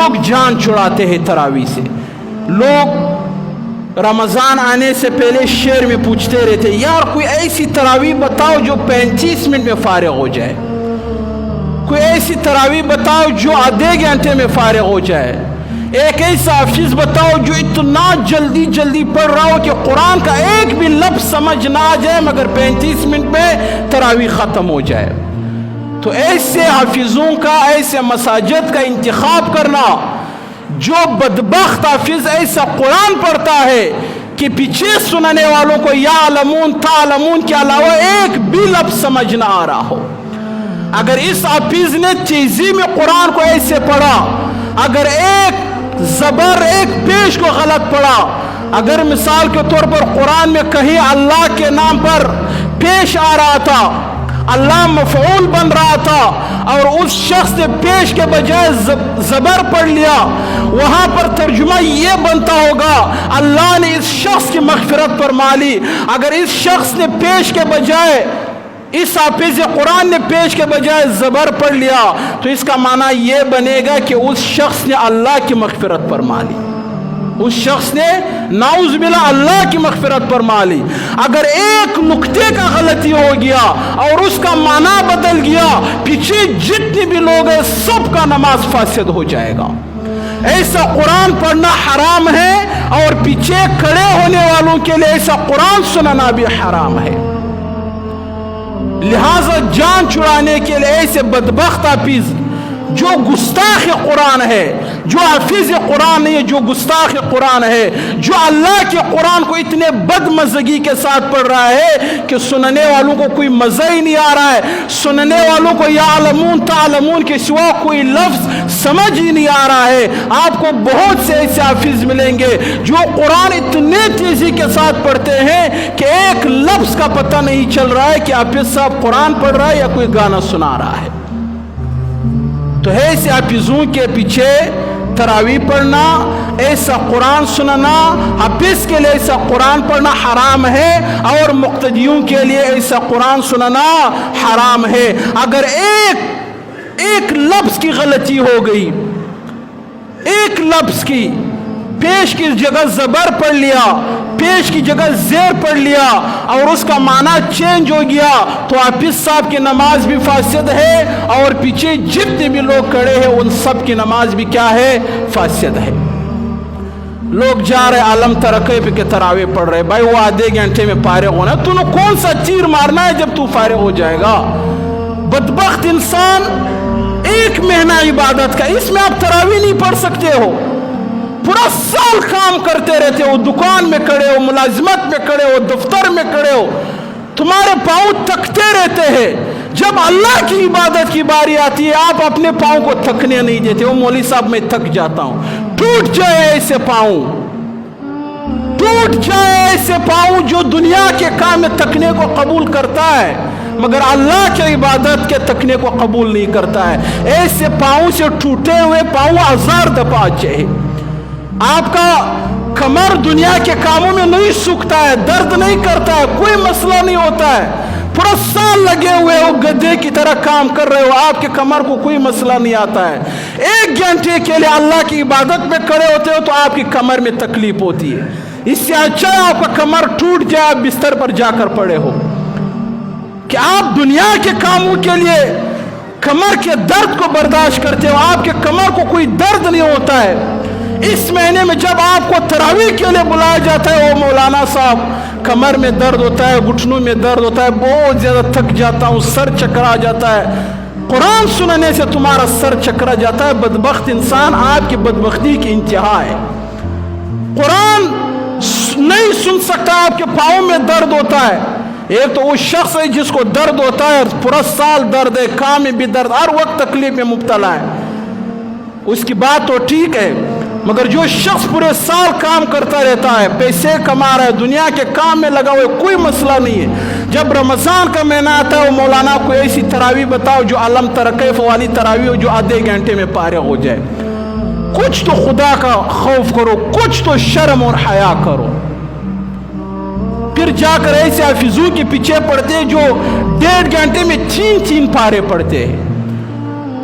لوگ جان چھڑاتے ہیں تراویح سے. لوگ رمضان آنے سے پہلے شعر میں پوچھتے رہتے یار کوئی ایسی تراویح بتاؤ جو 35 منٹ میں فارغ ہو جائے, کوئی ایسی تراویح بتاؤ جو آدھے گھنٹے میں فارغ ہو جائے, ایک ایسا حافظ بتاؤ جو اتنا جلدی جلدی پڑھ رہا ہو کہ قرآن کا ایک بھی لفظ سمجھ نہ آ جائے مگر 35 منٹ میں تراویح ختم ہو جائے. تو ایسے حافظوں کا, ایسے مساجد کا انتخاب کرنا. جو بدبخت حافظ ایسا قرآن پڑھتا ہے کہ پیچھے سننے والوں کو یعلمون تعلمون کے علاوہ ایک بھی لفظ سمجھ نہ آ رہا ہو. اگر اس حافظ نے تیزی میں قرآن کو ایسے پڑھا, اگر ایک زبر ایک پیش کو غلط پڑھا, اگر مثال کے طور پر قرآن میں کہیں اللہ کے نام پر پیش آ رہا تھا, اللہ مفعول بن رہا تھا, اور اس شخص نے پیش کے بجائے زبر پڑھ لیا, وہاں پر ترجمہ یہ بنتا ہوگا اللہ نے اس شخص کی مغفرت فرما لی. اگر اس شخص نے پیش کے بجائے, اس حافظ قرآن نے پیش کے بجائے زبر پڑھ لیا, تو اس کا معنی یہ بنے گا کہ اس شخص نے اللہ کی مغفرت فرما لی, اس شخص نے نعوذ باللہ اللہ کی مغفرت فرما لی. اگر ایک نقطے کا غلطی ہو گیا اور اس کا معنی بدل گیا, پیچھے جتنے بھی لوگ ہیں سب کا نماز فاسد ہو جائے گا. ایسا قرآن پڑھنا حرام ہے, اور پیچھے کھڑے ہونے والوں کے لیے ایسا قرآن سننا بھی حرام ہے. لہذا جان چھڑانے کے لیے ایسے بدبخت حافظ جو گستاخ قرآن ہے, جو حافظ قرآن نہیں ہے, جو گستاخ قرآن ہے, جو اللہ کے قرآن کو اتنے بد مزگی کے ساتھ پڑھ رہا ہے کہ سننے والوں کو کوئی مزہ ہی نہیں آ رہا ہے, سننے والوں کو یعلمون تعلمون کے سوا کوئی لفظ سمجھ ہی نہیں آ رہا ہے. آپ کو بہت سے ایسے حافظ ملیں گے جو قرآن اتنے تیزی کے ساتھ پڑھتے ہیں کہ ایک لفظ کا پتہ نہیں چل رہا ہے کہ حافظ صاحب قرآن پڑھ رہا ہے یا کوئی گانا سنا رہا ہے. تو ایسے حافظوں کے پیچھے تراویح پڑھنا, ایسا قرآن سننا, حافظ کے لیے ایسا قرآن پڑھنا حرام ہے, اور مقتدیوں کے لیے ایسا قرآن سننا حرام ہے. اگر ایک لفظ کی غلطی ہو گئی, ایک لفظ کی, پیش کی جگہ زبر پڑھ لیا, پیش کی جگہ زیر پڑھ لیا, اور اس کا معنی چینج ہو گیا, تو حافظ صاحب کی نماز بھی فاسد ہے, اور پیچھے جتنے بھی لوگ کھڑے ہیں ان سب کی نماز بھی کیا ہے, فاسد ہے. لوگ جا رہے عالم ترقی پہ کہ تراویح پڑھ رہے, بھائی وہ آدھے گھنٹے میں فارغ ہونا, تو نے کون سا چیر مارنا ہے جب تو فارغ ہو جائے گا. بدبخت انسان, ایک مہینہ عبادت کا, اس میں آپ تراویح نہیں پڑھ سکتے ہو. پورا سال کام کرتے رہتے ہو, دکان میں کھڑے ہو, ملازمت میں کھڑے ہو, دفتر میں کھڑے ہو, تمہارے پاؤں تھکتے رہتے ہیں. جب اللہ کی عبادت کی باری آتی ہے آپ اپنے پاؤں کو تھکنے نہیں دیتے ہو. مولوی صاحب میں تھک جاتا ہوں, ٹوٹ جائے ایسے پاؤں, ٹوٹ جائے ایسے پاؤں جو دنیا کے کام میں تھکنے کو قبول کرتا ہے مگر اللہ کی عبادت کے تھکنے کو قبول نہیں کرتا ہے. ایسے پاؤں سے ٹوٹے ہوئے پاؤں 1000 دفعہ چاہے. آپ کا کمر دنیا کے کاموں میں نہیں سوکھتا ہے, درد نہیں کرتا ہے, کوئی مسئلہ نہیں ہوتا ہے, پورا سال لگے ہوئے ہو, گدھے کی طرح کام کر رہے ہو, آپ کے کمر کو کوئی مسئلہ نہیں آتا ہے. 1 گھنٹے کے لیے اللہ کی عبادت میں کھڑے ہوتے ہو تو آپ کی کمر میں تکلیف ہوتی ہے. اس سے اچھا آپ کا کمر ٹوٹ جائے, آپ بستر پر جا کر پڑے ہو, کہ آپ دنیا کے کاموں کے لیے کمر کے درد کو برداشت کرتے ہو, آپ کے کمر کو کوئی درد نہیں ہوتا ہے. اس مہینے میں جب آپ کو تراویح کے لیے بلایا جاتا ہے, او مولانا صاحب کمر میں درد ہوتا ہے, گھٹنوں میں درد ہوتا ہے, بہت زیادہ تھک جاتا ہوں, سر چکرا جاتا ہے. قرآن سننے سے تمہارا سر چکرا جاتا ہے. بدبخت انسان, آپ کی بدبختی کی انتہا ہے. قرآن نہیں سن سکتا, آپ کے پاؤں میں درد ہوتا ہے. ایک تو وہ شخص ہے جس کو درد ہوتا ہے, پورا سال درد ہے, کام میں بھی درد, ہر وقت تکلیف میں مبتلا ہے, اس کی بات تو ٹھیک ہے. مگر جو شخص پورے سال کام کرتا رہتا ہے, پیسے کما رہا ہے, دنیا کے کام میں لگا ہوا ہے, کوئی مسئلہ نہیں ہے. جب رمضان کا مہینہ آتا ہے, وہ مولانا کو ایسی تراویح بتاؤ جو عالم ترقیف والی تراویح ہو, جو آدھے گھنٹے میں فارغ ہو جائے. کچھ تو خدا کا خوف کرو, کچھ تو شرم اور حیا کرو. پھر جا کر ایسے حافظوں کے پیچھے پڑتے جو 1.5 گھنٹے میں 3 پارے پڑھتے ہیں.